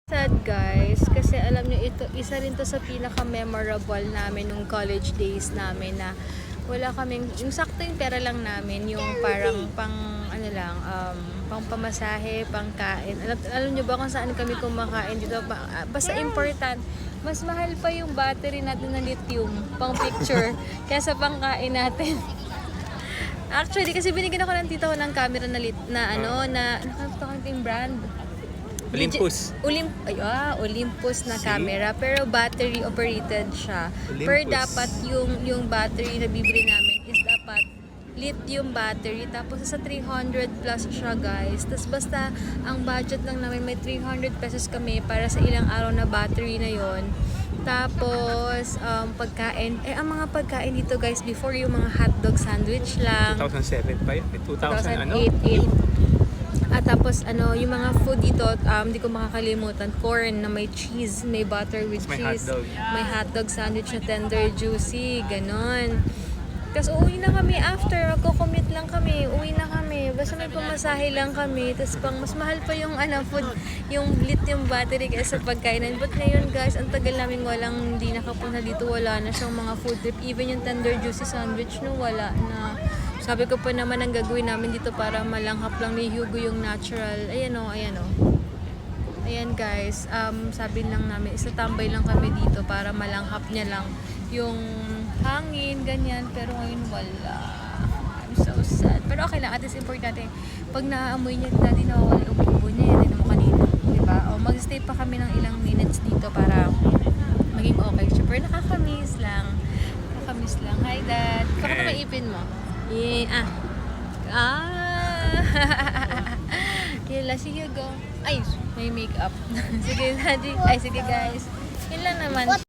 Sad guys, kasi alam nyo ito, isa rin to sa pinaka-memorable namin nung college days namin na wala kaming, yung sakto yung pera lang namin, yung parang ano lang, pang pamasahe, pang kain. Alam nyo ba kung saan kami kumakain dito? Basta important, mas mahal pa yung battery natin na lithium, pang picture, kaysa pang kain natin. Actually, kasi binigyan ako ng tita ko ng camera nakakatawa yung brand. Olympus. Olympus na camera, pero battery operated siya. Olympus. Pero dapat yung battery na bibili namin is dapat lithium battery, tapos sa 300 plus siya guys. Tapos basta ang budget lang namin may 300 pesos kami para sa ilang araw na battery na yon. Tapos pagkain, ang mga pagkain dito guys before yung mga hotdog sandwich lang. 2007 pa yun? 2000 ano? 2008. At tapos yung mga food dito, hindi ko makakalimutan, corn na may cheese, may butter with May cheese, hotdog. may hotdog sandwich na tender, juicy, ganon. Tapos uuwi na kami after, magko-commute lang kami, uwi na kami, basta may pamasahe lang kami, tapos pang mas mahal pa yung food, yung lithium battery kaysa pagkainan. But ngayon guys, ang tagal namin hindi nakapunta dito, wala na siyang mga food trip, even yung tender juicy sandwich no, wala na. Sabi ko pa naman ang gagawin namin dito para malanghap lang ni Hugo yung natural. Ayan o. Ayan guys, sabi lang namin, tambay lang kami dito para malanghap niya lang yung hangin, ganyan. Pero ngayon wala. I'm so sad. Pero okay lang, at least importante, pag naaamoy niya, dati nawawala yung bubo niya, yan din naman kanina. Diba? O mag-stay pa kami ng ilang minutes dito para maging okay siya. Pero nakakamiss lang. Hi Dad. Baka na maipin mo. Yun lang, sige go. Ay, may makeup. Sige, Daddy. Ay, sige guys. Yun lang naman.